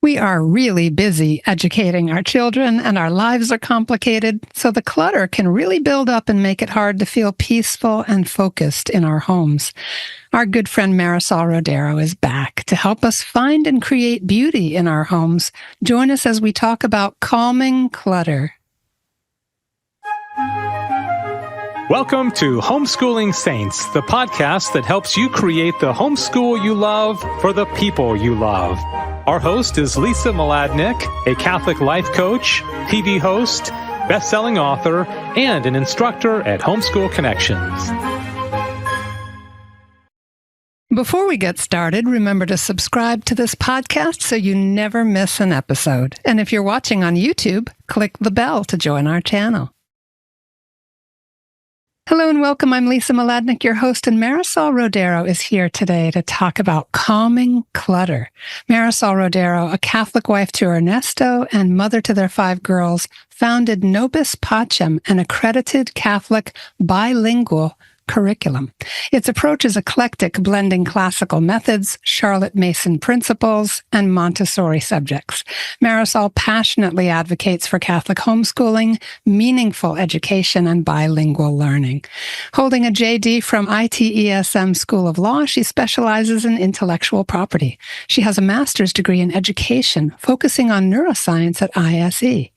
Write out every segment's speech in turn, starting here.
We are really busy educating our children, and our lives are complicated, so the clutter can really build up and make it hard to feel peaceful and focused in our homes. Our good friend Marisol Rodero is back to help us find and create beauty in our homes. Join us as we talk about calming clutter. Welcome to Homeschooling Saints, the podcast that helps you create the homeschool you love for the people you love. Our host is Lisa Mladinich, a Catholic life coach, TV host, best-selling author, and an instructor at Homeschool Connections. Before we get started, remember to subscribe to this podcast so you never miss an episode. And if you're watching on YouTube, click the bell to join our channel. Hello and welcome. I'm Lisa Mladinich, your host, and Marisol Rodero is here today to talk about calming clutter. Marisol Rodero, a Catholic wife to Ernesto and mother to their 5 girls, founded Nobis Pacem, an accredited Catholic bilingual curriculum. Its approach is eclectic, blending classical methods, Charlotte Mason principles, and Montessori subjects. Marisol passionately advocates for Catholic homeschooling, meaningful education, and bilingual learning. Holding a JD from ITESM School of Law, she specializes in intellectual property. She has a master's degree in education, focusing on neuroscience at ISE.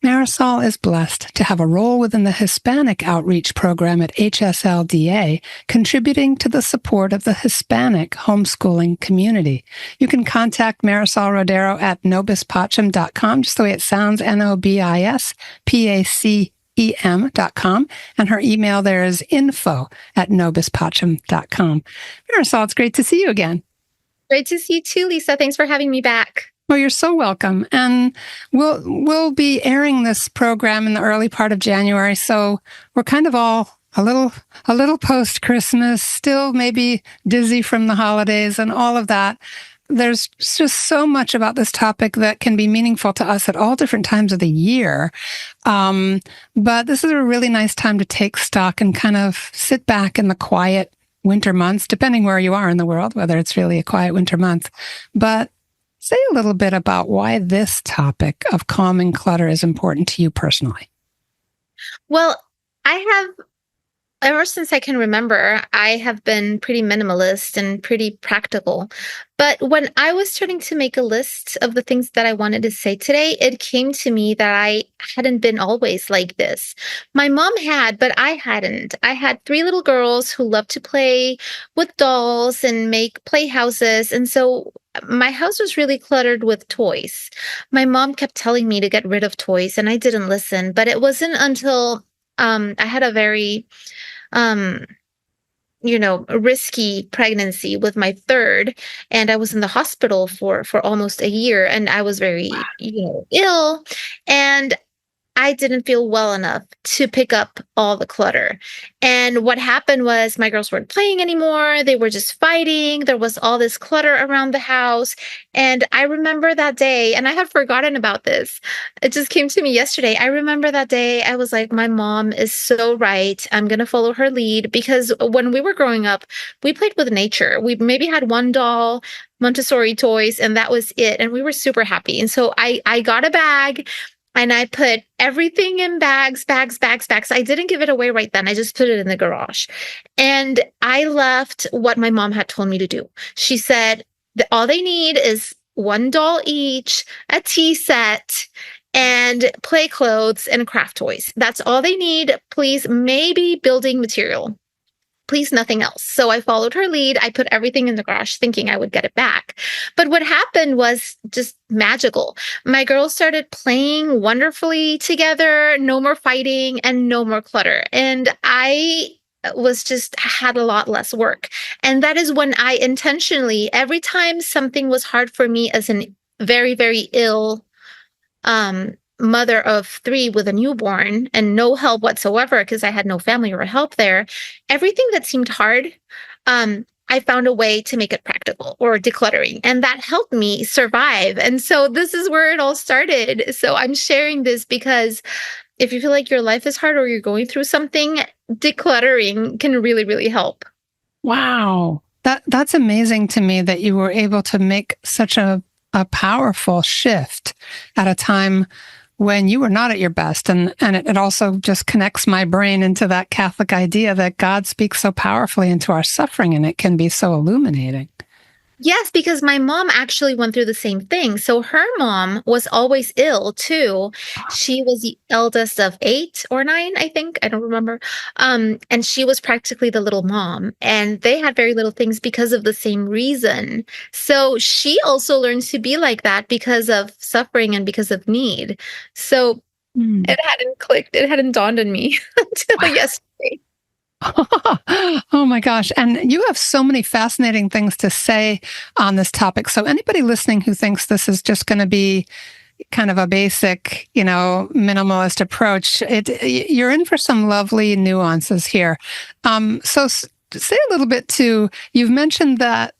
Marisol is blessed to have a role within the Hispanic Outreach Program at HSLDA, contributing to the support of the Hispanic homeschooling community. You can contact Marisol Rodero at nobispacem.com, just the way it sounds, NOBISPACEM.com, and her email there is info@nobispacem.com. Marisol, it's great to see you again. Great to see you too, Lisa. Thanks for having me back. Well, you're so welcome. And we'll be airing this program in the early part of January, so we're kind of all a little post-Christmas, still maybe dizzy from the holidays and all of that. There's just so much about this topic that can be meaningful to us at all different times of the year. But this is a really nice time to take stock and kind of sit back in the quiet winter months, depending where you are in the world, whether it's really a quiet winter month. But say a little bit about why this topic of calming clutter is important to you personally. Well, ever since I can remember, I have been pretty minimalist and pretty practical. But when I was starting to make a list of the things that I wanted to say today, it came to me that I hadn't been always like this. My mom had, but I hadn't. I had 3 little girls who loved to play with dolls and make playhouses. And so my house was really cluttered with toys. My mom kept telling me to get rid of toys, and I didn't listen. But it wasn't until I had a very risky pregnancy with my 3rd, and I was in the hospital for almost a year, and I was very, ill, and I didn't feel well enough to pick up all the clutter. And what happened was my girls weren't playing anymore. They were just fighting. There was all this clutter around the house. And I remember that day, and I had forgotten about this. It just came to me yesterday. I remember that day. I was like, my mom is so right. I'm going to follow her lead, because when we were growing up, we played with nature. We maybe had 1 doll, Montessori toys, and that was it. And we were super happy. And so I got a bag, and I put everything in bags. I didn't give it away right then. I just put it in the garage. And I left what my mom had told me to do. She said that all they need is 1 doll each, a tea set, and play clothes and craft toys. That's all they need. Please, maybe building material. Please, nothing else. So I followed her lead. I put everything in the garage thinking I would get it back. But what happened was just magical. My girls started playing wonderfully together, no more fighting and no more clutter. And I had a lot less work. And that is when I intentionally, every time something was hard for me as a very, very ill mother of 3 with a newborn and no help whatsoever, because I had no family or help there, everything that seemed hard, I found a way to make it practical or decluttering, and that helped me survive. And so this is where it all started. So I'm sharing this because if you feel like your life is hard or you're going through something, decluttering can really, really help. Wow. That's amazing to me that you were able to make such a a powerful shift at a time when you were not at your best. And it also just connects my brain into that Catholic idea that God speaks so powerfully into our suffering, and it can be so illuminating. Yes, because my mom actually went through the same thing. So her mom was always ill too. She was the eldest of 8 or 9, I think. I don't remember. And she was practically the little mom. And they had very little things because of the same reason. So she also learned to be like that because of suffering and because of need. So it hadn't clicked. It hadn't dawned on me until yesterday. Oh my gosh. And you have so many fascinating things to say on this topic. So anybody listening who thinks this is just going to be kind of a basic, minimalist approach, you're in for some lovely nuances here. So say a little bit you've mentioned that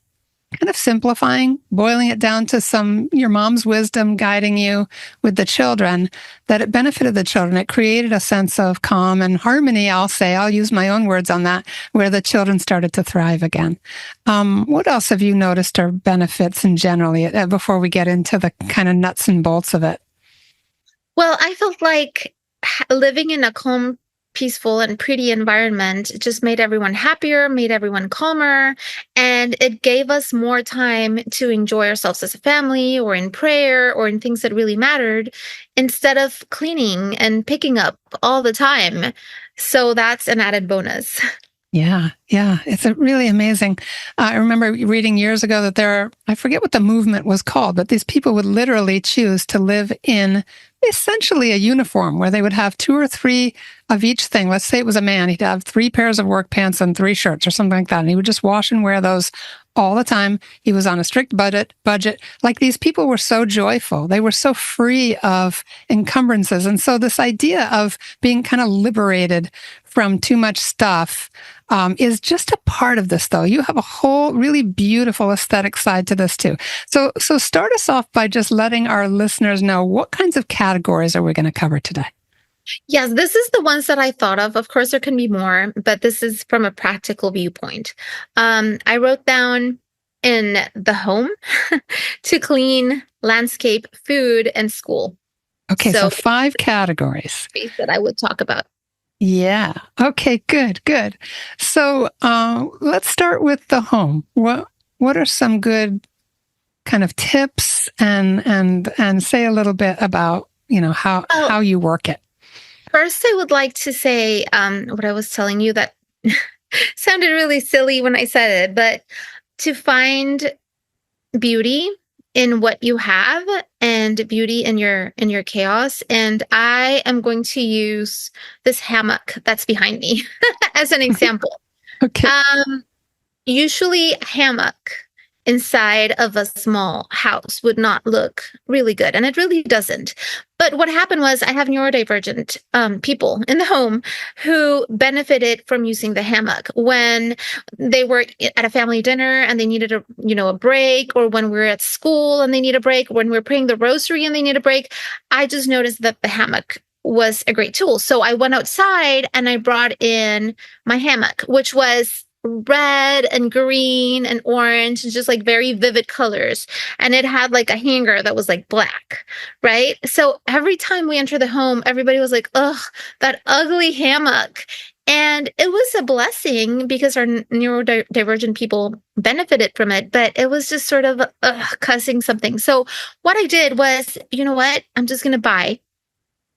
kind of simplifying, boiling it down to your mom's wisdom guiding you with the children, that it benefited the children. It created a sense of calm and harmony, I'll use my own words on that, where the children started to thrive again. What else have you noticed are benefits in generally before we get into the kind of nuts and bolts of it? Well, I felt like living in a calm, peaceful, and pretty environment just made everyone happier, made everyone calmer, and it gave us more time to enjoy ourselves as a family or in prayer or in things that really mattered instead of cleaning and picking up all the time. So that's an added bonus. Yeah. It's really amazing. I remember reading years ago that I forget what the movement was called, but these people would literally choose to live in essentially a uniform where they would have 2 or 3 of each thing. Let's say it was a man, he'd have 3 pairs of work pants and 3 shirts or something like that. And he would just wash and wear those all the time. He was on a strict budget. Like, these people were so joyful. They were so free of encumbrances. And so this idea of being kind of liberated from too much stuff is just a part of this, though. You have a whole really beautiful aesthetic side to this too. So start us off by just letting our listeners know what kinds of categories are we going to cover today. Yes, this is the ones that I thought of. Of course, there can be more, but this is from a practical viewpoint. I wrote down in the home to clean, landscape, food, and school. Okay, so 5 categories that I would talk about. Yeah. Okay, good. So let's start with the home. What are some good kind of tips and say a little bit about, how you work it? First, I would like to say what I was telling you that sounded really silly when I said it, but to find beauty in what you have and beauty in your chaos. And I am going to use this hammock that's behind me as an example. Okay. Usually a hammock inside of a small house would not look really good, and it really doesn't. But what happened was I have neurodivergent people in the home who benefited from using the hammock when they were at a family dinner and they needed a break, or when we were at school and they need a break, when we're praying the rosary and they need a break. I just noticed that the hammock was a great tool. So I went outside and I brought in my hammock, which was red and green and orange and just like very vivid colors. And it had like a hanger that was like black, right? So every time we enter the home, everybody was like, ugh, that ugly hammock. And it was a blessing because our neurodivergent people benefited from it, but it was just sort of cussing something. So what I did was, you know what? I'm just going to buy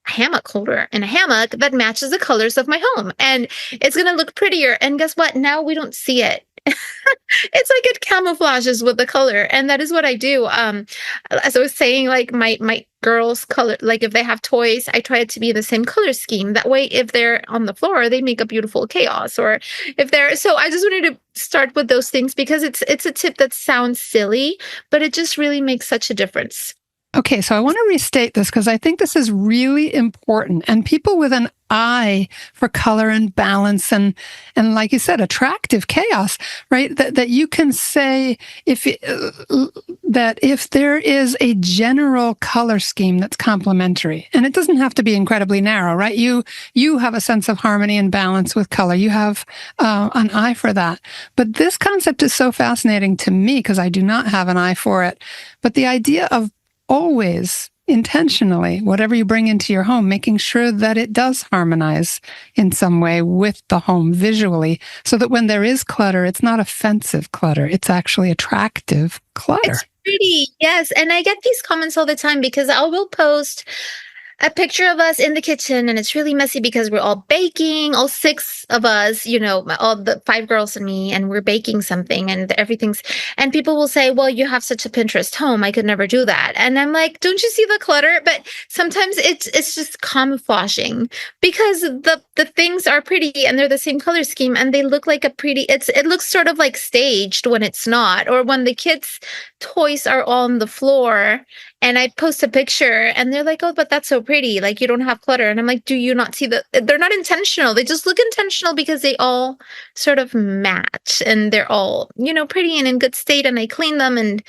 hammock holder and a hammock that matches the colors of my home, and it's going to look prettier. And guess what? Now we don't see it. It's like it camouflages with the color, and that is what I do. As I was saying, like my girls' color, like if they have toys, I try it to be the same color scheme. That way, if they're on the floor, they make a beautiful chaos. Or if they're so, I just wanted to start with those things because it's a tip that sounds silly, but it just really makes such a difference. Okay, so I want to restate this because I think this is really important. And people with an eye for color and balance and like you said, attractive chaos, right? That you can say that if there is a general color scheme that's complementary, and it doesn't have to be incredibly narrow, right? You have a sense of harmony and balance with color. You have an eye for that. But this concept is so fascinating to me because I do not have an eye for it. But the idea of always intentionally, whatever you bring into your home, making sure that it does harmonize in some way with the home visually, so that when there is clutter, it's not offensive clutter. It's actually attractive clutter. It's pretty, yes. And I get these comments all the time because I will post a picture of us in the kitchen and it's really messy because we're all baking, all six of us, all the five girls and me, and we're baking something and and people will say, well, you have such a Pinterest home. I could never do that. And I'm like, don't you see the clutter? But sometimes it's just camouflaging because the things are pretty and they're the same color scheme and they look like it looks sort of like staged when it's not, or when the kids' toys are on the floor. And I post a picture and they're like, oh, but that's so pretty. Like, you don't have clutter. And I'm like, do you not see they're not intentional. They just look intentional because they all sort of match and they're all, pretty and in good state. And I clean them and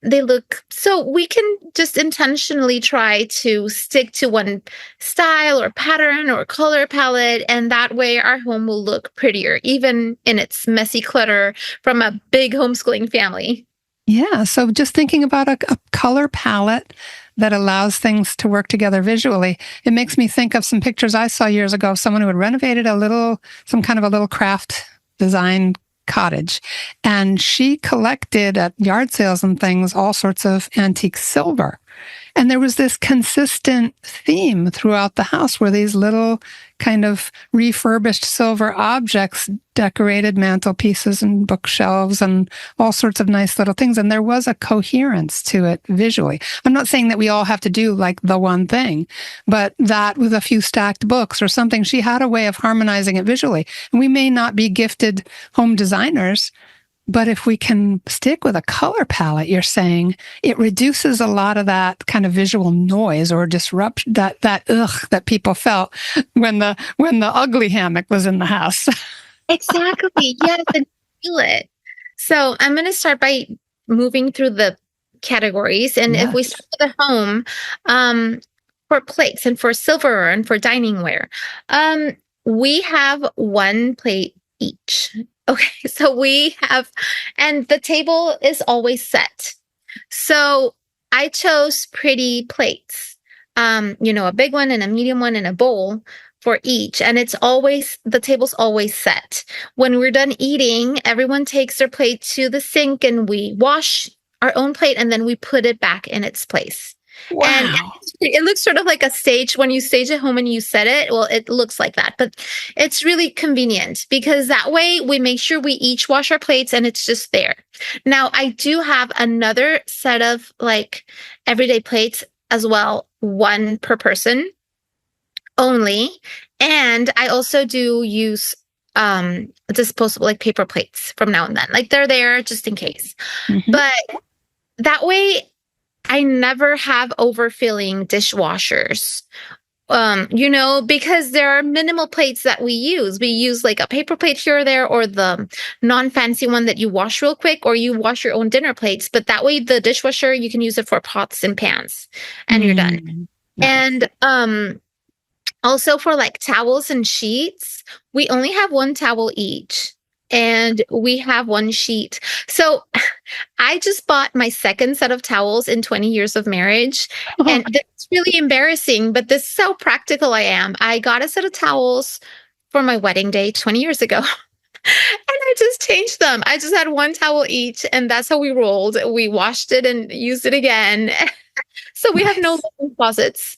they look, so we can just intentionally try to stick to one style or pattern or color palette. And that way our home will look prettier, even in its messy clutter from a big homeschooling family. Yeah. So just thinking about a color palette that allows things to work together visually, it makes me think of some pictures I saw years ago of someone who had renovated some kind of a little craft design cottage. And she collected at yard sales and things, all sorts of antique silver. And there was this consistent theme throughout the house where these little kind of refurbished silver objects decorated mantelpieces and bookshelves and all sorts of nice little things. And there was a coherence to it visually. I'm not saying that we all have to do like the one thing, but that with a few stacked books or something, she had a way of harmonizing it visually. And we may not be gifted home designers, but if we can stick with a color palette, you're saying it reduces a lot of that kind of visual noise or disruption, that ugh that people felt when the ugly hammock was in the house. Exactly. Yes, and feel it. So I'm going to start by moving through the categories. And if we start with the home, for plates and for silverware and for diningware, we have one plate each. Okay, so and the table is always set. So I chose pretty plates, a big one and a medium one and a bowl for each. And the table's always set. When we're done eating, everyone takes their plate to the sink and we wash our own plate and then we put it back in its place. Wow. And it looks sort of like a stage. When you stage at home and you set it, well, it looks like that. But it's really convenient because that way we make sure we each wash our plates and it's just there. Now, I do have another set of like everyday plates as well, one per person only. And I also do use disposable like paper plates from now and then. Like they're there just in case. Mm-hmm. But that way I never have overfilling dishwashers, because there are minimal plates that we use. We use like a paper plate here or there, or the non-fancy one that you wash real quick, or you wash your own dinner plates. But that way the dishwasher, you can use it for pots and pans and you're done. Nice. And also for like towels and sheets, we only have one towel each. And we have one sheet. So I just bought my second set of towels in 20 years of marriage. Oh. And it's really embarrassing, but this is how practical I am. I got a set of towels for my wedding day 20 years ago. And I just changed them. I just had one towel each. And that's how we rolled. We washed it and used it again. So we have no linen closets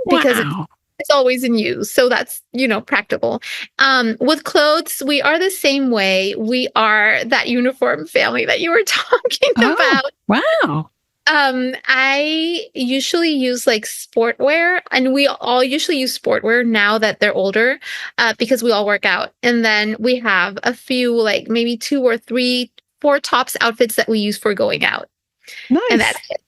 because it's always in use. So that's, practical. With clothes, we are the same way. We are that uniform family that you were talking about. Wow. I usually use like sportwear, and we all usually use sportwear now that they're older, because we all work out. And then we have a few, like maybe 2 or 3, 4 tops outfits that we use for going out. Nice. And that's it.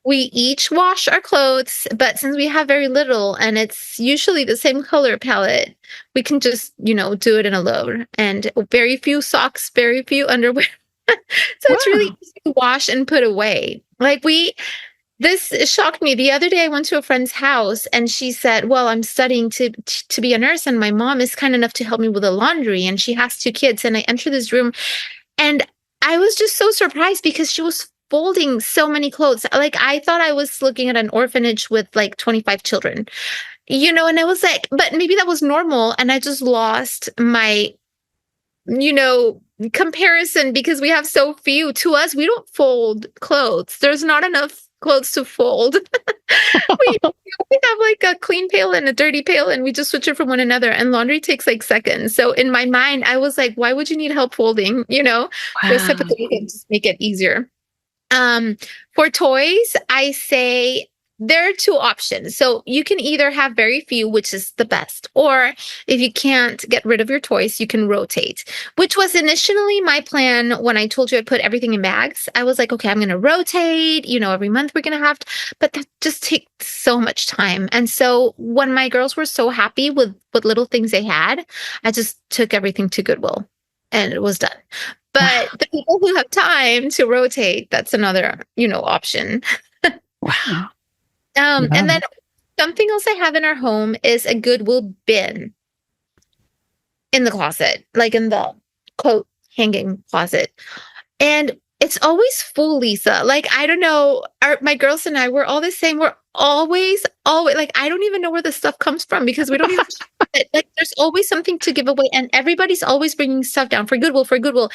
We each wash our clothes, but since we have very little and it's usually the same color palette, we can just, do it in a load. And very few socks, very few underwear. So it's really Wow. easy to wash and put away. This shocked me. The other day I went to a friend's house and she said, "Well, I'm studying to be a nurse and my mom is kind enough to help me with the laundry and she has 2 kids." And I entered this room and I was just so surprised because she was folding so many clothes. Like I thought I was looking at an orphanage with like 25 children. And I was like, but maybe that was normal and I just lost my comparison because we have so few. To us, we don't fold clothes. There's not enough clothes to fold. we have like a clean pail and a dirty pail, and we just switch it from one another. And laundry takes like seconds. So in my mind, I was like, why would you need help folding? Just Wow. typically can just make it easier. For toys, I say there are two options. So you can either have very few, which is the best, or if you can't get rid of your toys, you can rotate, which was initially my plan when I told you I put everything in bags. I was like, okay, I'm going to rotate, every month we're going to have to, but that just takes so much time. And so when my girls were so happy with what little things they had, I just took everything to Goodwill and it was done. Wow. But the people who have time to rotate, that's another, option. Wow. And Love then it. something else I have in our home is a Goodwill bin in the closet, like in the coat hanging closet. And it's always full, Lisa. Like, I don't know. My girls and I, we're all the same. We're always, like, I don't even know where the stuff comes from because we don't even, like, there's always something to give away. And everybody's always bringing stuff down for Goodwill.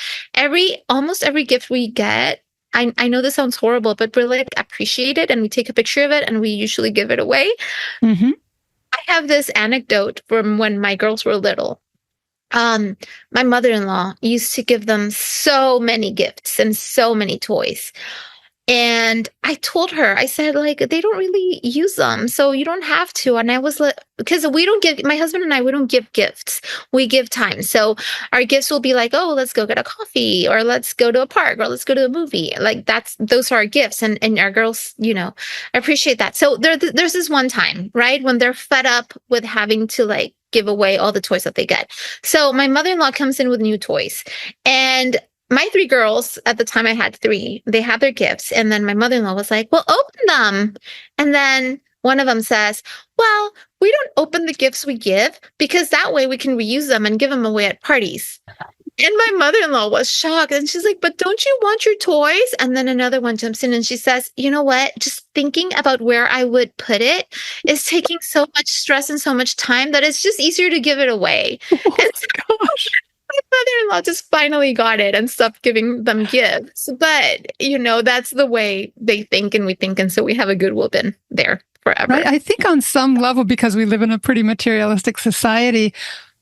Almost every gift we get, I know this sounds horrible, but we're like, appreciate it. And we take a picture of it and we usually give it away. Mm-hmm. I have this anecdote from when my girls were little. My mother-in-law used to give them so many gifts and so many toys. And I told her, I said, like, they don't really use them, so you don't have to. And I was like, because my husband and I, we don't give gifts. We give time. So our gifts will be like, oh, let's go get a coffee or let's go to a park or let's go to a movie. Like those are our gifts. And our girls, appreciate that. So there's this one time, right, when they're fed up with having to like give away all the toys that they get. So my mother-in-law comes in with new toys and my 3 girls, at the time I had 3, they had their gifts. And then my mother-in-law was like, well, open them. And then one of them says, well, we don't open the gifts we give because that way we can reuse them and give them away at parties. And my mother-in-law was shocked. And she's like, but don't you want your toys? And then another one jumps in and she says, you know what? Just thinking about where I would put it is taking so much stress and so much time that it's just easier to give it away. Oh And my gosh. my mother-in-law just finally got it and stopped giving them gifts. But, that's the way they think and we think. And so we have a Goodwill bin there forever. Right. I think on some level, because we live in a pretty materialistic society,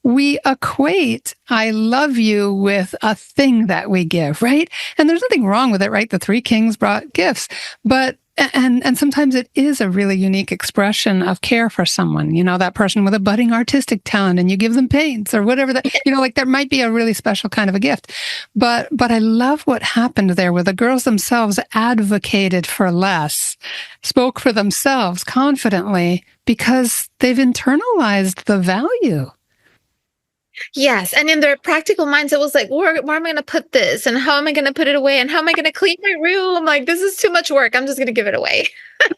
we equate I love you with a thing that we give, right? And there's nothing wrong with it, right? The 3 kings brought gifts, but and sometimes it is a really unique expression of care for someone, that person with a budding artistic talent and you give them paints or whatever that, like there might be a really special kind of a gift. But I love what happened there where the girls themselves advocated for less, spoke for themselves confidently because they've internalized the value. Yes. And in their practical minds, it was like, where am I going to put this? And how am I going to put it away? And how am I going to clean my room? I'm like, this is too much work. I'm just going to give it away.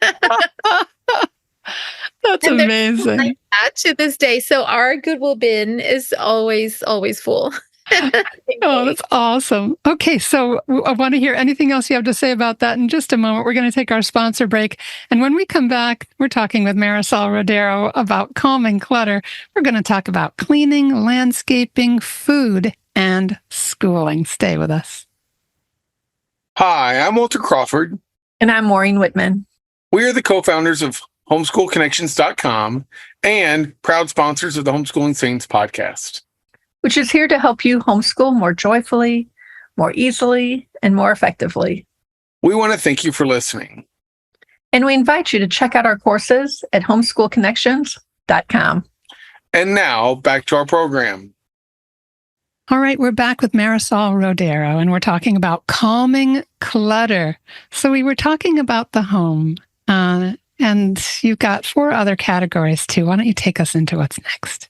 That's And they're amazing. like that to this day. So our Goodwill bin is always, always full. Oh, that's awesome. Okay, so I want to hear anything else you have to say about that in just a moment. We're going to take our sponsor break. And when we come back, we're talking with Marisol Rodero about calming clutter. We're going to talk about cleaning, landscaping, food, and schooling. Stay with us. Hi, I'm Walter Crawford. And I'm Maureen Whitman. We are the co-founders of homeschoolconnections.com and proud sponsors of the Homeschooling Saints podcast, which is here to help you homeschool more joyfully, more easily, and more effectively. We want to thank you for listening. And we invite you to check out our courses at homeschoolconnections.com. And now, back to our program. All right, we're back with Marisol Rodero, and we're talking about calming clutter. So we were talking about the home, And you've got 4 other categories too. Why don't you take us into what's next?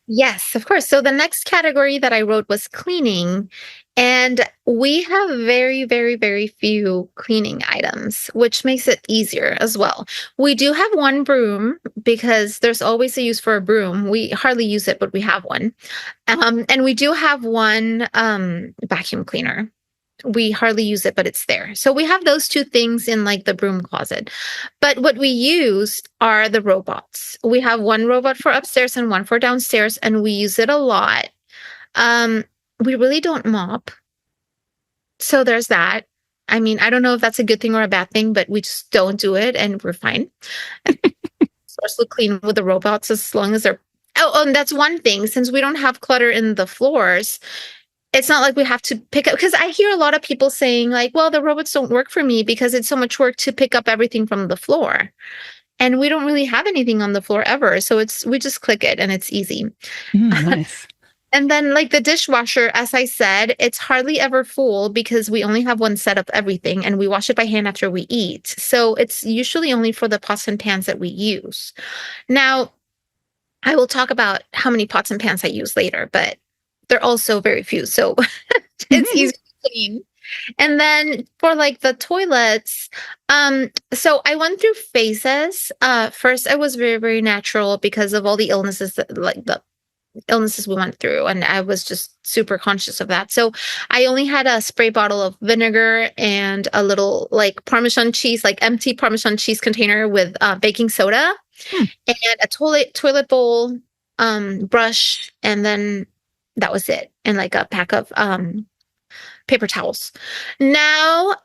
Yes, of course. So the next category that I wrote was cleaning. And we have very, very, very few cleaning items, which makes it easier as well. We do have one broom because there's always a use for a broom. We hardly use it, but we have one. And we do have one vacuum cleaner. We hardly use it, but it's there. So we have those 2 things in like the broom closet. But what we use are the robots. We have one robot for upstairs and one for downstairs, and we use it a lot. We really don't mop. So there's that. I mean, I don't know if that's a good thing or a bad thing, but we just don't do it and we're fine. Source look clean with the robots as long as they're. Oh, and that's one thing. Since we don't have clutter in the floors, it's not like we have to pick up, because I hear a lot of people saying like, well, the robots don't work for me because it's so much work to pick up everything from the floor. And we don't really have anything on the floor ever. So we just click it and it's easy. Nice. And then like the dishwasher, as I said, it's hardly ever full because we only have one set of everything and we wash it by hand after we eat. So it's usually only for the pots and pans that we use. Now, I will talk about how many pots and pans I use later, but they're also very few. So it's easy to clean. And then for like the toilets, so I went through phases. First, I was very, very natural because of all the illnesses the illnesses we went through. And I was just super conscious of that. So I only had a spray bottle of vinegar and a little like Parmesan cheese, like empty Parmesan cheese container with baking soda and a toilet bowl, brush, and then that was it. And like a pack of paper towels. Now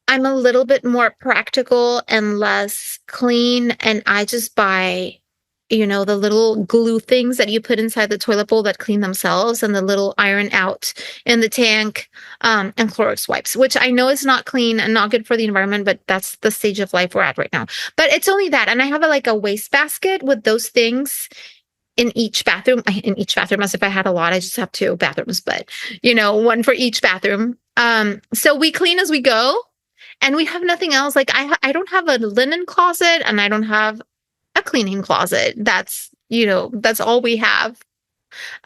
I'm a little bit more practical and less clean. And I just buy, the little glue things that you put inside the toilet bowl that clean themselves, and the little iron out in the tank, and Clorox wipes, which I know is not clean and not good for the environment, but that's the stage of life we're at right now. But it's only that. And I have a waste basket with those things in each bathroom, as if I had a lot. I just have 2 bathrooms, but one for each bathroom. So we clean as we go, and we have nothing else. Like I don't have a linen closet, and I don't have a cleaning closet. That's all we have.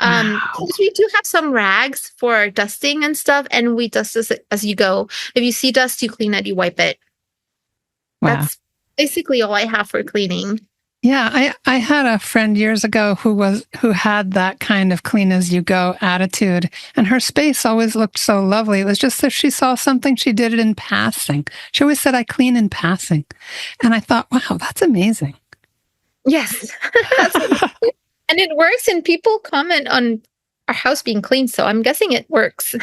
Wow. We do have some rags for dusting and stuff, and we dust as you go. If you see dust, you clean it, you wipe it. Wow. That's basically all I have for cleaning. Yeah, I had a friend years ago who had that kind of clean as you go attitude, and her space always looked so lovely. It was just if she saw something, she did it in passing. She always said, "I clean in passing," and I thought, "Wow, that's amazing." Yes, and it works. And people comment on our house being clean, so I'm guessing it works.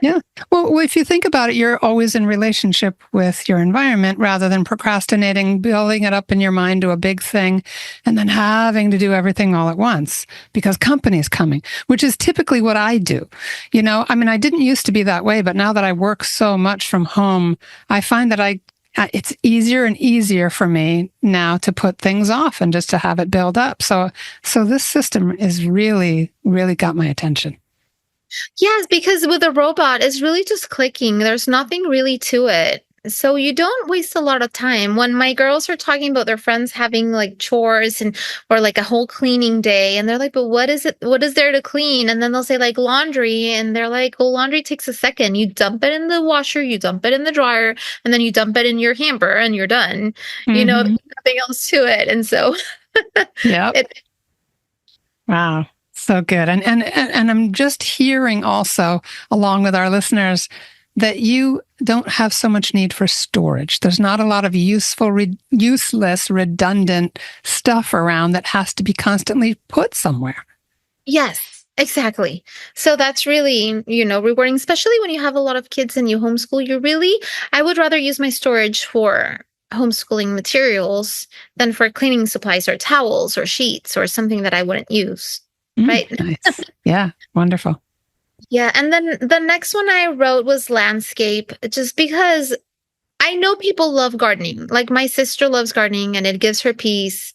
Yeah. Well, if you think about it, you're always in relationship with your environment rather than procrastinating, building it up in your mind to a big thing, and then having to do everything all at once because company's coming, which is typically what I do. I didn't used to be that way, but now that I work so much from home, I find that it's easier and easier for me now to put things off and just to have it build up. So this system is really, really got my attention. Yes, because with a robot, it's really just clicking. There's nothing really to it. So you don't waste a lot of time. When my girls are talking about their friends having chores or a whole cleaning day, and they're like, but what is it? What is there to clean? And then they'll say laundry. And they're like, well, laundry takes a second. You dump it in the washer, you dump it in the dryer, and then you dump it in your hamper and you're done. Mm-hmm. There's nothing else to it. And so yeah. Wow. So good. And I'm just hearing also, along with our listeners, that you don't have so much need for storage. There's not a lot of useless, redundant stuff around that has to be constantly put somewhere. Yes, exactly. So that's really, rewarding, especially when you have a lot of kids and you homeschool. I would rather use my storage for homeschooling materials than for cleaning supplies or towels or sheets or something that I wouldn't use. Right. Nice. Yeah. Wonderful. Yeah. And then the next one I wrote was landscape, just because I know people love gardening. Like my sister loves gardening and it gives her peace.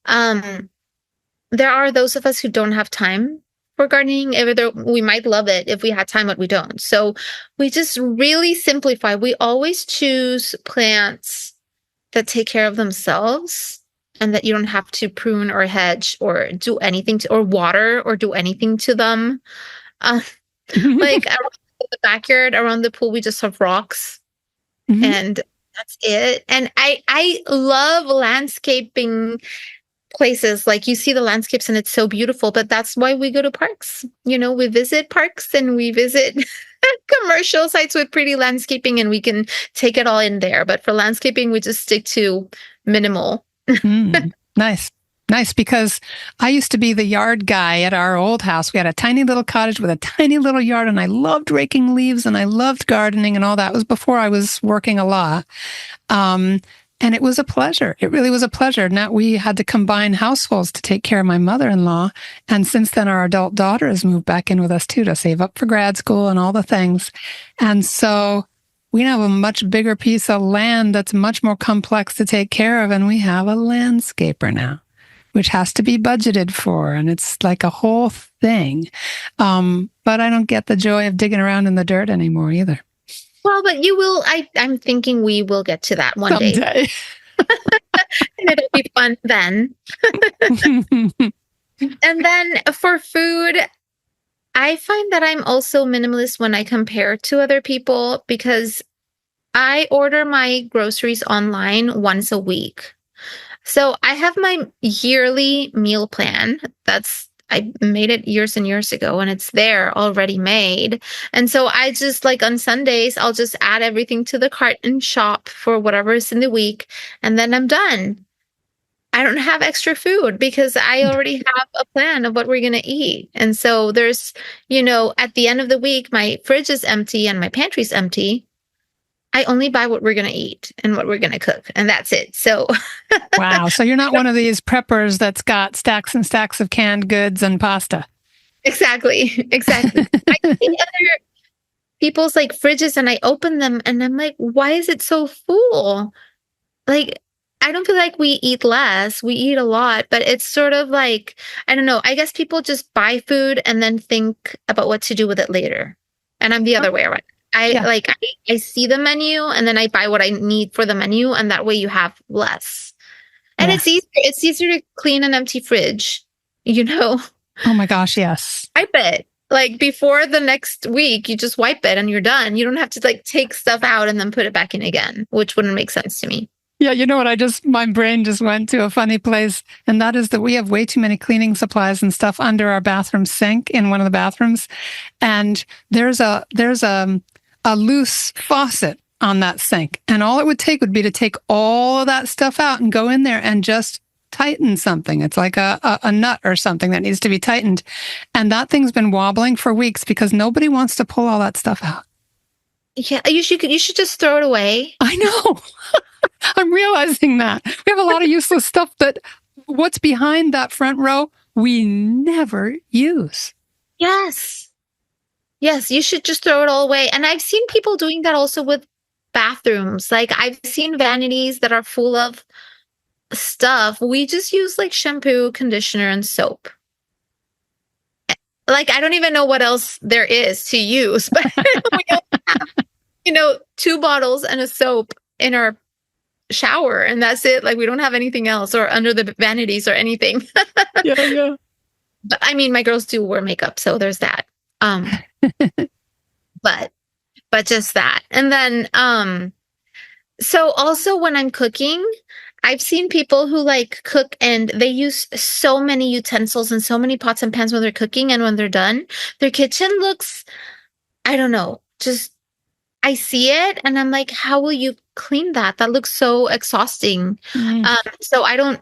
There are those of us who don't have time for gardening. We might love it if we had time, but we don't. So we just really simplify. We always choose plants that take care of themselves and that you don't have to prune or hedge or do anything to, or water or do anything to them. Like around the backyard, around the pool, we just have rocks and that's it. And I love landscaping places. Like you see the landscapes and it's so beautiful, but that's why we go to parks. You know, we visit parks and we visit commercial sites with pretty landscaping and we can take it all in there. But for landscaping, we just stick to minimal. Nice. Nice, because I used to be the yard guy at our old house. We had a tiny little cottage with a tiny little yard, and I loved raking leaves and I loved gardening and all that. It was before I was working a lot. And it was a pleasure. It really was a pleasure. Now we had to combine households to take care of my mother-in-law. And since then, our adult daughter has moved back in with us too to save up for grad school and all the things. And so we have a much bigger piece of land that's much more complex to take care of. And we have a landscaper now, which has to be budgeted for. And it's like a whole thing. But I don't get the joy of digging around in the dirt anymore either. Well, but you will. I'm thinking we will get to that one day. And it'll be fun then. And then for food, I find that I'm also minimalist when I compare to other people because I order my groceries online once a week. So I have my yearly meal plan. I made it years and years ago and it's there already made. And so I just like on Sundays, I'll just add everything to the cart and shop for whatever is in the week. And then I'm done. I don't have extra food because I already have a plan of what we're going to eat. And so there's, at the end of the week, my fridge is empty and my pantry's empty. I only buy what we're going to eat and what we're going to cook, and that's it. So, wow. So you're not one of these preppers that's got stacks and stacks of canned goods and pasta. Exactly. I see other people's like fridges and I open them and I'm like, why is it so full? Like, I don't feel like we eat less. We eat a lot, but it's sort of like, I don't know. I guess people just buy food and then think about what to do with it later. And I'm the other way around. I see the menu and then I buy what I need for the menu, and that way you have less. And it's easier to clean an empty fridge, Oh my gosh, yes. Wipe it. Like before the next week, you just wipe it and you're done. You don't have to like take stuff out and then put it back in again, which wouldn't make sense to me. Yeah, you know what? My brain just went to a funny place, and that is that we have way too many cleaning supplies and stuff under our bathroom sink in one of the bathrooms. And there's a loose faucet on that sink. And all it would take would be to take all of that stuff out and go in there and just tighten something. It's like a nut or something that needs to be tightened. And that thing's been wobbling for weeks because nobody wants to pull all that stuff out. Yeah, you should just throw it away. I know. I'm realizing that. We have a lot of useless stuff that what's behind that front row, we never use. Yes, you should just throw it all away. And I've seen people doing that also with bathrooms. Like I've seen vanities that are full of stuff. We just use like shampoo, conditioner, and soap. Like, I don't even know what else there is to use, but we have, 2 bottles and a soap in our shower, and that's it. Like, we don't have anything else or under the vanities or anything. Yeah. But I mean, my girls do wear makeup, so there's that. But just that. And then, so also when I'm cooking, I've seen people who like cook and they use so many utensils and so many pots and pans when they're cooking, and when they're done, their kitchen looks, I don't know, just, I see it and I'm like, how will you clean that? That looks so exhausting. So I don't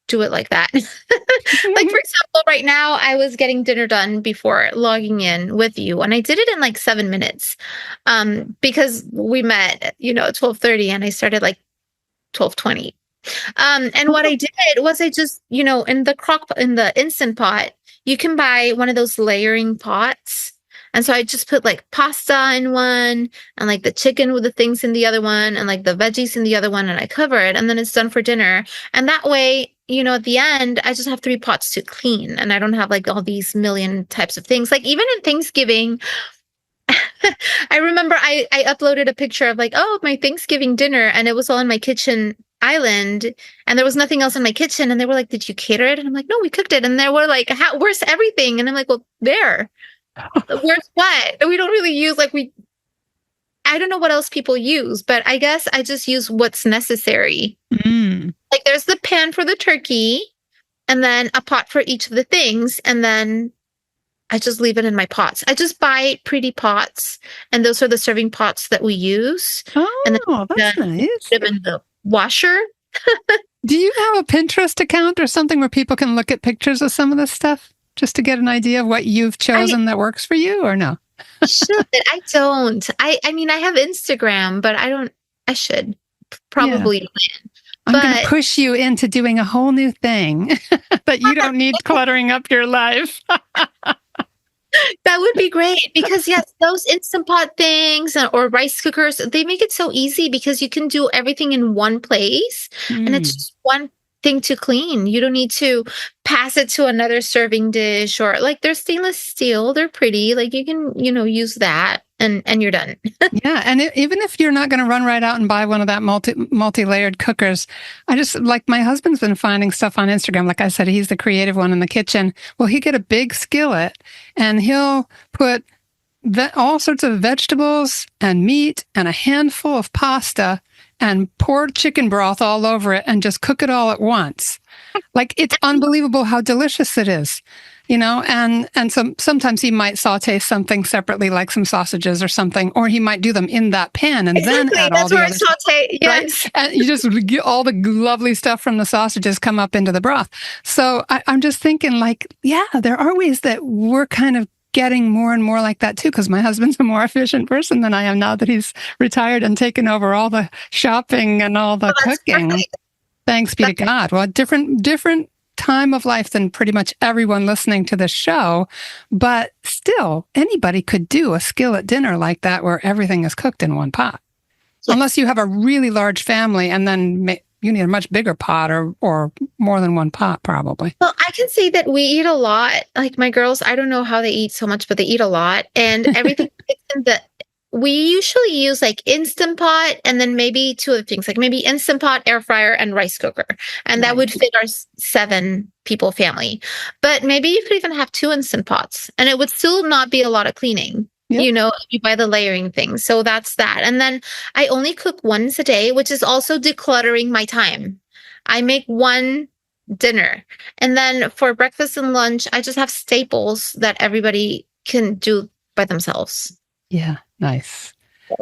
do it like that. Like, for example, right now I was getting dinner done before logging in with you, and I did it in like 7 minutes, because we met, at 12:30 and I started like 12:20. And what I did was I just, in the Instant Pot, you can buy one of those layering pots. And so I just put like pasta in one and like the chicken with the things in the other one and like the veggies in the other one, and I cover it, and then it's done for dinner. And that way, at the end, I just have 3 pots to clean, and I don't have like all these million types of things. Like even in Thanksgiving, I remember I uploaded a picture of like, oh, my Thanksgiving dinner, and it was all in my kitchen island, and there was nothing else in my kitchen. And they were like, did you cater it? And I'm like, no, we cooked it. And they were like, where's everything? And I'm like, well, there. Where's what? We don't really use I don't know what else people use, but I guess I just use what's necessary. Like there's the pan for the turkey, and then a pot for each of the things, and then I just leave it in my pots. I just buy pretty pots, and those are the serving pots that we use. And Oh, that's nice. Put them in the washer. Do you have a Pinterest account or something where people can look at pictures of some of this stuff just to get an idea of what you've chosen that works for you, or no? Should, but I don't. I mean, I have Instagram, but I should probably. I'm going to push you into doing a whole new thing that you don't need cluttering up your life. That would be great because yes, those Instant Pot things or rice cookers, they make it so easy because you can do everything in one place and it's just one thing to clean. You don't need to pass it to another serving dish, or like they're stainless steel, they're pretty. Like you can, use that and you're done. Yeah, and even if you're not going to run right out and buy one of that multi-layered cookers, I just like my husband's been finding stuff on Instagram. Like I said, he's the creative one in the kitchen. Well, he get a big skillet and he'll put all sorts of vegetables and meat and a handful of pasta and pour chicken broth all over it and just cook it all at once. Like it's unbelievable how delicious it is. And sometimes he might saute something separately, like some sausages or something, or he might do them in that pan and then add all the other stuff. Yes. Right? And you just get all the lovely stuff from the sausages come up into the broth. So I'm just thinking there are ways that we're kind of getting more and more like that too, because my husband's a more efficient person than I am now that he's retired and taken over all the shopping and all the cooking. Perfect. Thanks be to God. Well, different time of life than pretty much everyone listening to this show, but still anybody could do a skillet dinner like that where everything is cooked in one pot. Yes. Unless you have a really large family and then you need a much bigger pot or more than one pot probably. Well, I can say that we eat a lot. Like my girls, I don't know how they eat so much, but they eat a lot, and everything we usually use like Instant Pot and then maybe two other things, like maybe Instant Pot, air fryer, and rice cooker. And that would fit our 7 people family. But maybe you could even have 2 Instant Pots and it would still not be a lot of cleaning. Yep. If you buy the layering thing. So that's that. And then I only cook once a day, which is also decluttering my time. I make one dinner. And then for breakfast and lunch, I just have staples that everybody can do by themselves. Yeah. Nice.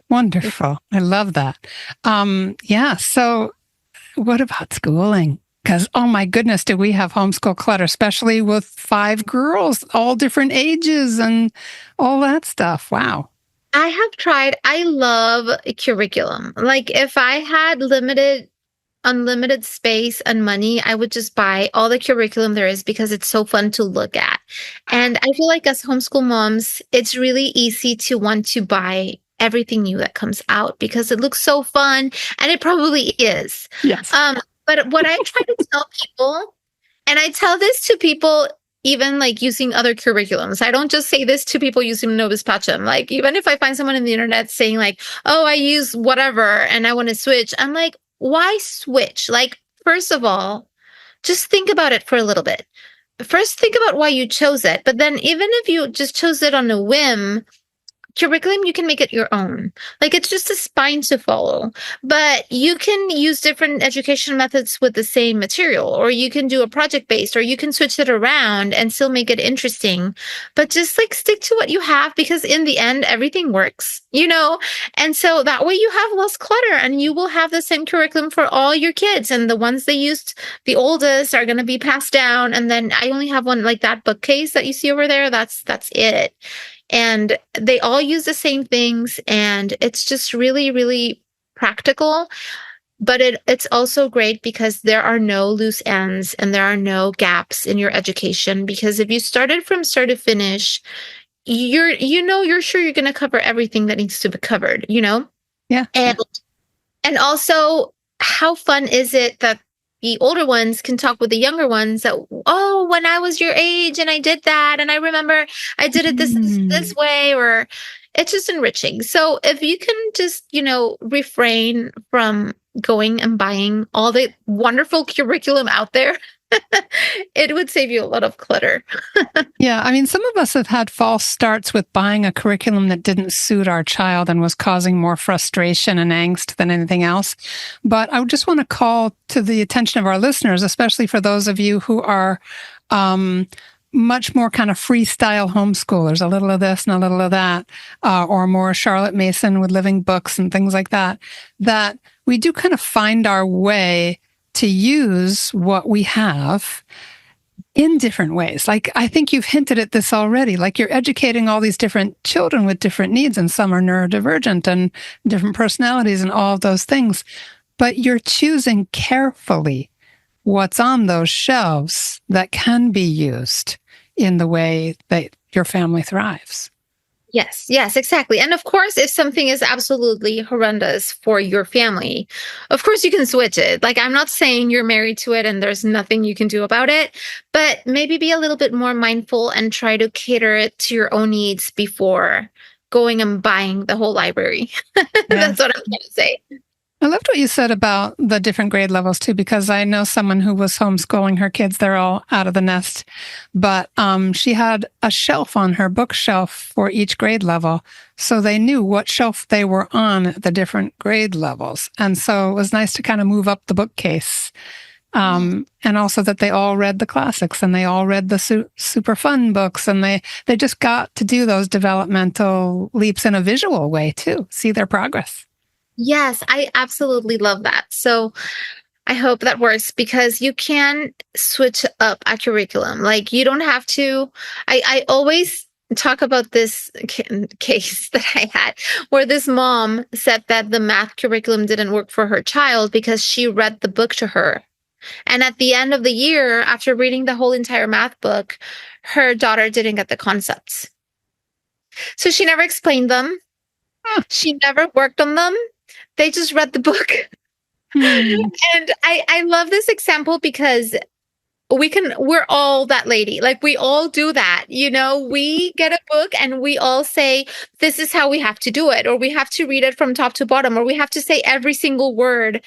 Wonderful. I love that. So what about schooling? Because, oh my goodness, do we have homeschool clutter, especially with 5 girls, all different ages and all that stuff. Wow. I have tried. I love a curriculum. Like if I had unlimited space and money, I would just buy all the curriculum there is because it's so fun to look at. And I feel like as homeschool moms, it's really easy to want to buy everything new that comes out because it looks so fun, and it probably is. Yes. But what I try to tell people, and I tell this to people even like using other curriculums. I don't just say this to people using Novus Pacem. Like even if I find someone in the internet saying like, oh, I use whatever and I want to switch, I'm like, why switch? Like, first of all, just think about it for a little bit. First, think about why you chose it. But then even if you just chose it on a whim, curriculum, you can make it your own. Like it's just a spine to follow, but you can use different education methods with the same material, or you can do a project based, or you can switch it around and still make it interesting, but just like stick to what you have because in the end, everything works, and so that way you have less clutter and you will have the same curriculum for all your kids. And the ones they used, the oldest, are going to be passed down. And then I only have one like that bookcase that you see over there. That's it. And they all use the same things, and it's just really, really practical. But it's also great because there are no loose ends and there are no gaps in your education. Because if you started from start to finish, you're sure you're going to cover everything that needs to be covered. Yeah. And also, how fun is it that the older ones can talk with the younger ones that, oh, when I was your age and I did that, and I remember I did it this way, or it's just enriching. So if you can just, refrain from going and buying all the wonderful curriculum out there, it would save you a lot of clutter. Yeah, I mean, some of us have had false starts with buying a curriculum that didn't suit our child and was causing more frustration and angst than anything else. But I just want to call to the attention of our listeners, especially for those of you who are much more kind of freestyle homeschoolers, a little of this and a little of that, or more Charlotte Mason with living books and things like that, that we do kind of find our way to use what we have in different ways. Like, I think you've hinted at this already. Like, you're educating all these different children with different needs, and some are neurodivergent and different personalities and all of those things. But you're choosing carefully what's on those shelves that can be used in the way that your family thrives. Yes, exactly. And of course, if something is absolutely horrendous for your family, of course you can switch it. Like, I'm not saying you're married to it and there's nothing you can do about it, but maybe be a little bit more mindful and try to cater it to your own needs before going and buying the whole library. That's what I'm going to say. I loved what you said about the different grade levels too, because I know someone who was homeschooling her kids. They're all out of the nest, but she had a shelf on her bookshelf for each grade level. So they knew what shelf they were on at the different grade levels. And so it was nice to kind of move up the bookcase. And also that they all read the classics and they all read the super fun books, and they just got to do those developmental leaps in a visual way too, see their progress. Yes, I absolutely love that. So I hope that works, because you can switch up a curriculum. Like, you don't have to. I always talk about this case that I had where this mom said that the math curriculum didn't work for her child because she read the book to her. And at the end of the year, after reading the whole entire math book, her daughter didn't get the concepts. So she never explained them. She never worked on them. They just read the book. And I love this example because we're all that lady. Like, we all do that. We get a book and we all say, this is how we have to do it, or we have to read it from top to bottom, or we have to say every single word.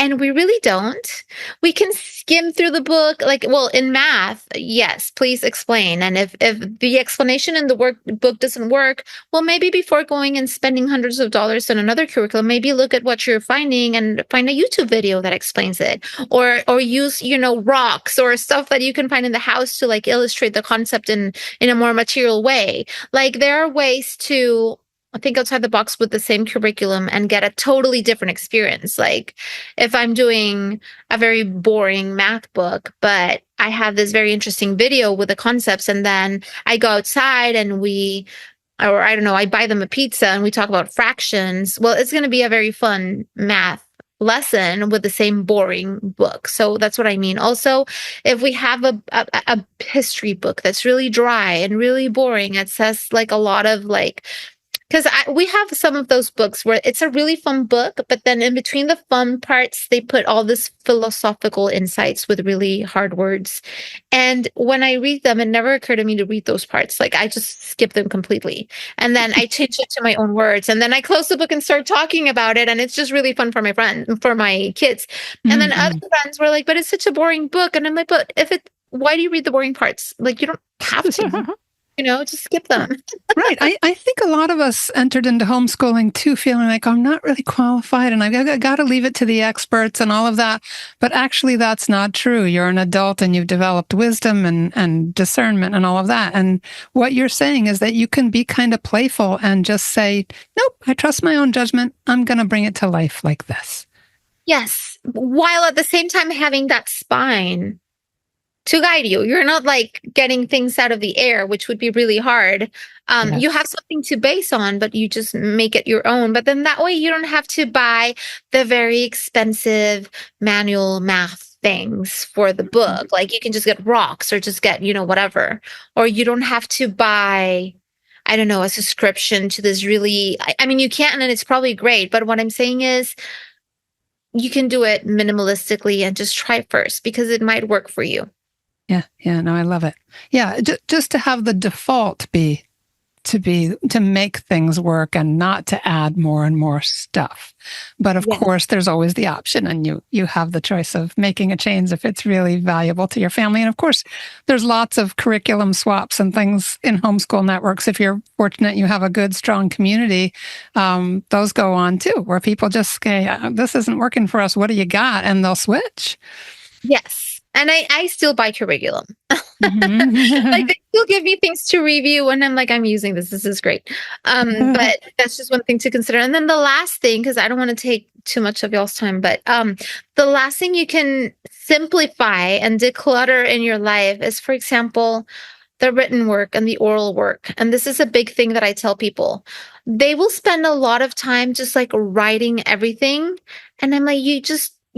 And we really don't. We can skim through the book. Like, well, in math, yes, please explain. And if the explanation in the book doesn't work, well, maybe before going and spending hundreds of dollars on another curriculum, maybe look at what you're finding and find a YouTube video that explains it, or use, rocks or stuff that you can find in the house to like illustrate the concept in a more material way. Like, there are ways to think outside the box with the same curriculum and get a totally different experience. Like, if I'm doing a very boring math book, but I have this very interesting video with the concepts, and then I go outside and I buy them a pizza and we talk about fractions. Well, it's going to be a very fun math lesson with the same boring book. So that's what I mean. Also, if we have a history book that's really dry and really boring, it says like a lot of like, because we have some of those books where it's a really fun book, but then in between the fun parts, they put all this philosophical insights with really hard words. And when I read them, it never occurred to me to read those parts. Like, I just skip them completely. And then I change it to my own words. And then I close the book and start talking about it. And it's just really fun for my kids. And then other friends were like, but it's such a boring book. And I'm like, but why do you read the boring parts? Like, you don't have to. Just skip them. Right. I think a lot of us entered into homeschooling too, feeling like, I'm not really qualified and I've got to leave it to the experts and all of that. But actually, that's not true. You're an adult and you've developed wisdom and discernment and all of that. And what you're saying is that you can be kind of playful and just say, nope, I trust my own judgment. I'm going to bring it to life like this. Yes. While at the same time having that spine to guide you. You're not like getting things out of the air, which would be really hard. Yes. You have something to base on, but you just make it your own. But then that way you don't have to buy the very expensive manual math things for the book. Like, you can just get rocks or just get, whatever. Or you don't have to buy, I don't know, a subscription to this really, I mean, you can, and it's probably great. But what I'm saying is, you can do it minimalistically and just try first, because it might work for you. Yeah. No, I love it. Yeah. Just to have the default be to make things work and not to add more and more stuff. But of course, there's always the option, and you have the choice of making a change if it's really valuable to your family. And of course, there's lots of curriculum swaps and things in homeschool networks. If you're fortunate, you have a good, strong community. Those go on too, where people just say, "This isn't working for us. What do you got?" And they'll switch. Yes. And I still buy curriculum. Mm-hmm. Like, they still give me things to review, and I'm like, I'm using this. This is great. But that's just one thing to consider. And then the last thing, because I don't want to take too much of y'all's time, but the last thing you can simplify and declutter in your life is, for example, the written work and the oral work. And this is a big thing that I tell people. They will spend a lot of time just like writing everything. And I'm like, you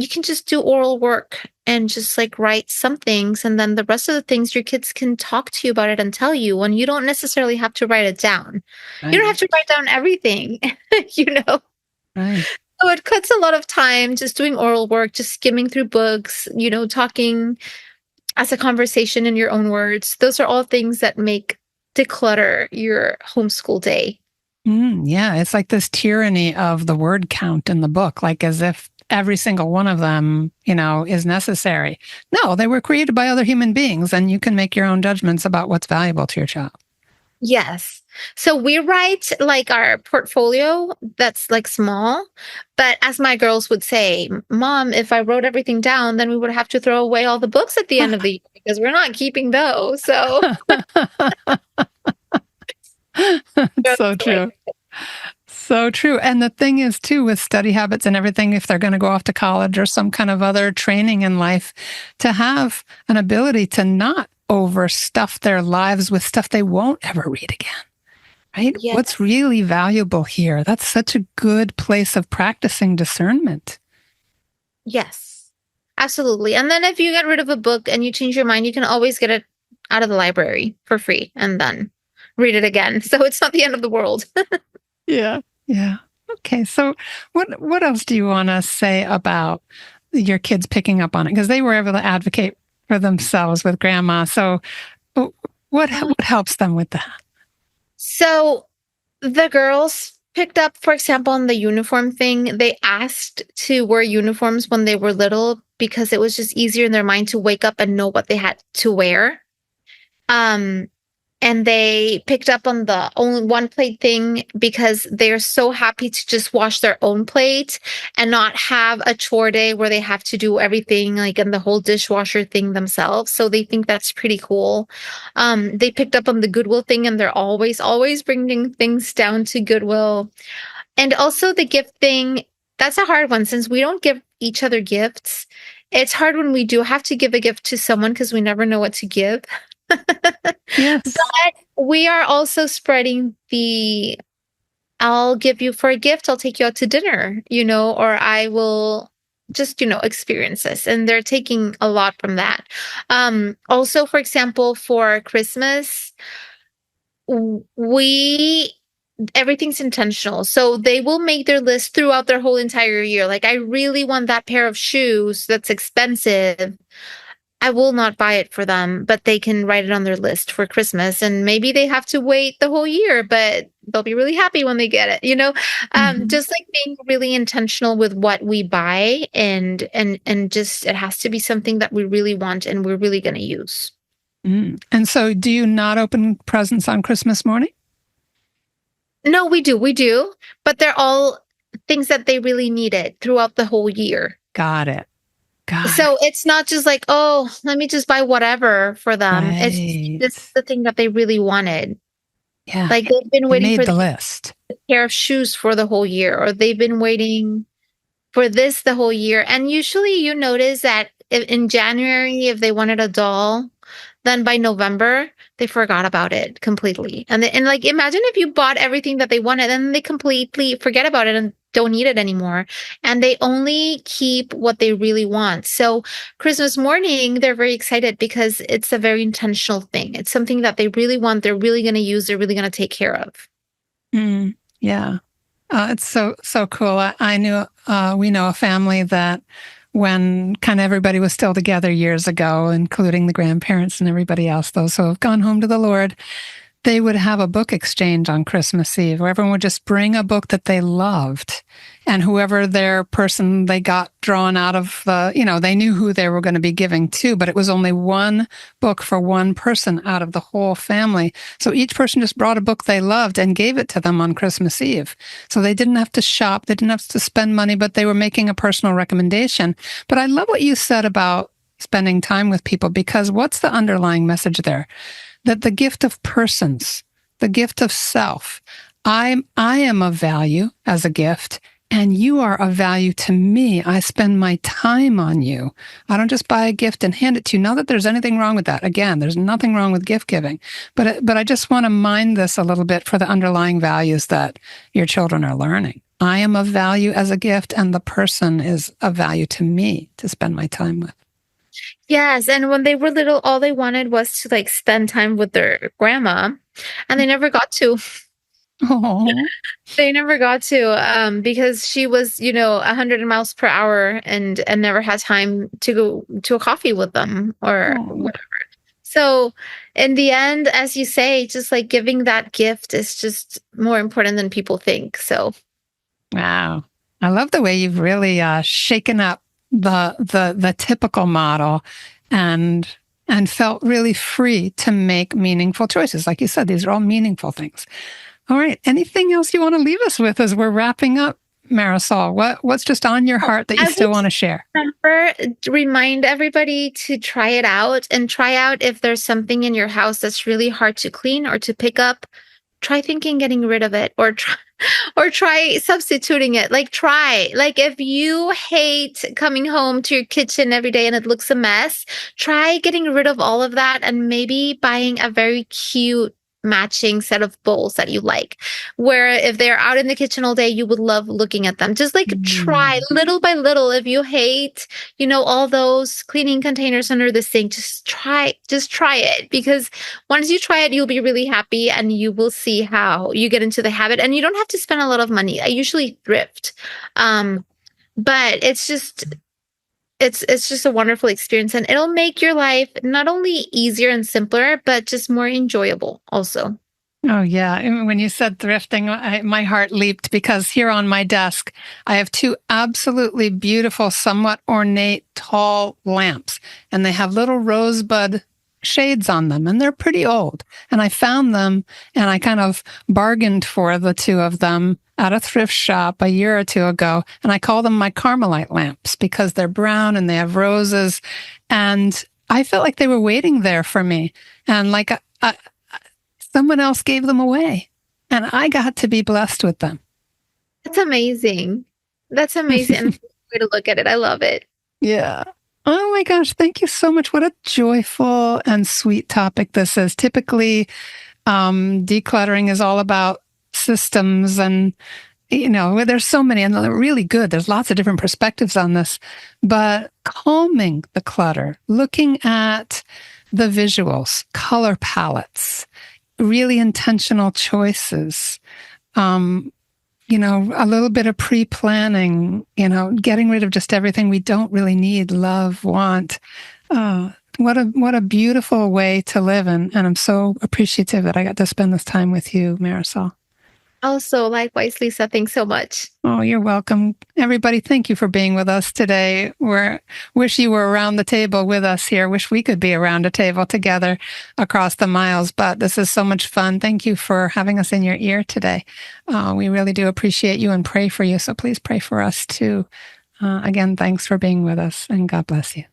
can just do oral work and just like write some things. And then the rest of the things your kids can talk to you about it and tell you, and you don't necessarily have to write it down. Right. You don't have to write down everything, Right. So it cuts a lot of time just doing oral work, just skimming through books, talking as a conversation in your own words. Those are all things that make declutter your homeschool day. Yeah, it's like this tyranny of the word count in the book, like as if every single one of them, is necessary. No, they were created by other human beings, and you can make your own judgments about what's valuable to your child. Yes. So we write like our portfolio that's like small, but as my girls would say, Mom, if I wrote everything down, then we would have to throw away all the books at the end of the year because we're not keeping those. So so true. So true. And the thing is, too, with study habits and everything, if they're going to go off to college or some kind of other training in life, to have an ability to not overstuff their lives with stuff they won't ever read again. Right? Yes. What's really valuable here? That's such a good place of practicing discernment. Yes, absolutely. And then if you get rid of a book and you change your mind, you can always get it out of the library for free and then read it again. So it's not the end of the world. Yeah. Okay. So what else do you want to say about your kids picking up on it? Because they were able to advocate for themselves with grandma. So what helps them with that? So the girls picked up, for example, on the uniform thing. They asked to wear uniforms when they were little because it was just easier in their mind to wake up and know what they had to wear. And they picked up on the only one plate thing because they're so happy to just wash their own plate and not have a chore day where they have to do everything like in the whole dishwasher thing themselves. So they think that's pretty cool. They picked up on the Goodwill thing, and they're always bringing things down to Goodwill. And also the gift thing, that's a hard one since we don't give each other gifts. It's hard when we do have to give a gift to someone because we never know what to give. Yes. But we are also spreading I'll give you for a gift, I'll take you out to dinner, or I will just, experience this. And they're taking a lot from that. Also, for example, for Christmas, everything's intentional. So they will make their list throughout their whole entire year. Like, I really want that pair of shoes that's expensive. I will not buy it for them, but they can write it on their list for Christmas. And maybe they have to wait the whole year, but they'll be really happy when they get it, just like being really intentional with what we buy and just, it has to be something that we really want and we're really going to use. And so do you not open presents on Christmas morning? No, we do, but they're all things that they really needed throughout the whole year. Got it. So it's not just like, oh, let me just buy whatever for them. Right. It's just the thing that they really wanted. Yeah. Like they've been waiting for the list. A pair of shoes for the whole year, or they've been waiting for this the whole year. And usually you notice that in January, if they wanted a doll, then by November, they forgot about it completely. And like, imagine if you bought everything that they wanted, and they completely forget about it and don't need it anymore. And they only keep what they really want. So Christmas morning, they're very excited because it's a very intentional thing. It's something that they really want. They're really going to use. They're really going to take care of. Yeah. It's so cool. I knew, we know a family that when kind of everybody was still together years ago, including the grandparents and everybody else, those who have gone home to the Lord, they would have a book exchange on Christmas Eve where everyone would just bring a book that they loved. And whoever their person they got drawn out of they knew who they were going to be giving to, but it was only one book for one person out of the whole family. So each person just brought a book they loved and gave it to them on Christmas Eve. So they didn't have to shop, they didn't have to spend money, but they were making a personal recommendation. But I love what you said about spending time with people, because what's the underlying message there? That the gift of persons, the gift of self, I am of value as a gift, and you are of value to me. I spend my time on you. I don't just buy a gift and hand it to you. Not that there's anything wrong with that. Again, there's nothing wrong with gift giving. But I just want to mind this a little bit for the underlying values that your children are learning. I am of value as a gift, and the person is of value to me to spend my time with. Yes, and when they were little, all they wanted was to like spend time with their grandma, and they never got to. Oh, They never got to because she was, 100 miles per hour and never had time to go to a coffee with them or whatever. So in the end, as you say, just like giving that gift is just more important than people think. So, wow. I love the way you've really shaken up the typical model and felt really free to make meaningful choices. Like you said, these are all meaningful things. All right. Anything else you want to leave us with as we're wrapping up, Marisol? What's just on your heart that you still want to share? Remind everybody to try it out and try out if there's something in your house that's really hard to clean or to pick up. Try thinking getting rid of it, or try substituting it. Like if you hate coming home to your kitchen every day and it looks a mess, try getting rid of all of that and maybe buying a very cute matching set of bowls that you like, where if they're out in the kitchen all day, you would love looking at them. Just like try little by little. If you hate, all those cleaning containers under the sink, just try it, because once you try it, you'll be really happy and you will see how you get into the habit, and you don't have to spend a lot of money. I usually thrift. But it's just a wonderful experience, and it'll make your life not only easier and simpler, but just more enjoyable also. Oh, yeah. And when you said thrifting, my heart leaped, because here on my desk, I have two absolutely beautiful, somewhat ornate, tall lamps, and they have little rosebud shades on them, and they're pretty old. And I found them, and I kind of bargained for the two of them at a thrift shop a year or two ago. And I call them my Carmelite lamps because they're brown and they have roses. And I felt like they were waiting there for me. And like someone else gave them away, and I got to be blessed with them. That's amazing. That's amazing. Way to look at it. I love it. Yeah. Oh my gosh. Thank you so much. What a joyful and sweet topic this is. Typically, decluttering is all about systems, and there's so many, and they're really good. There's lots of different perspectives on this, but calming the clutter, looking at the visuals, color palettes, really intentional choices, a little bit of pre-planning, getting rid of just everything we don't really need, love, want. What a beautiful way to live. And I'm so appreciative that I got to spend this time with you, Marisol. Also, likewise, Lisa, thanks so much. Oh, you're welcome. Everybody, thank you for being with us today. Wish you were around the table with us here. Wish we could be around a table together across the miles, but this is so much fun. Thank you for having us in your ear today. We really do appreciate you and pray for you, so please pray for us too. Again, thanks for being with us, and God bless you.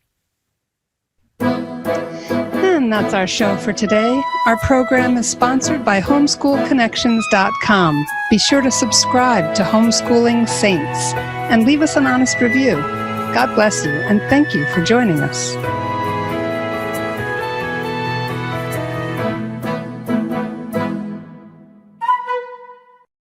And that's our show for today. Our program is sponsored by homeschoolconnections.com. Be sure to subscribe to Homeschooling Saints and leave us an honest review. God bless you, and thank you for joining us.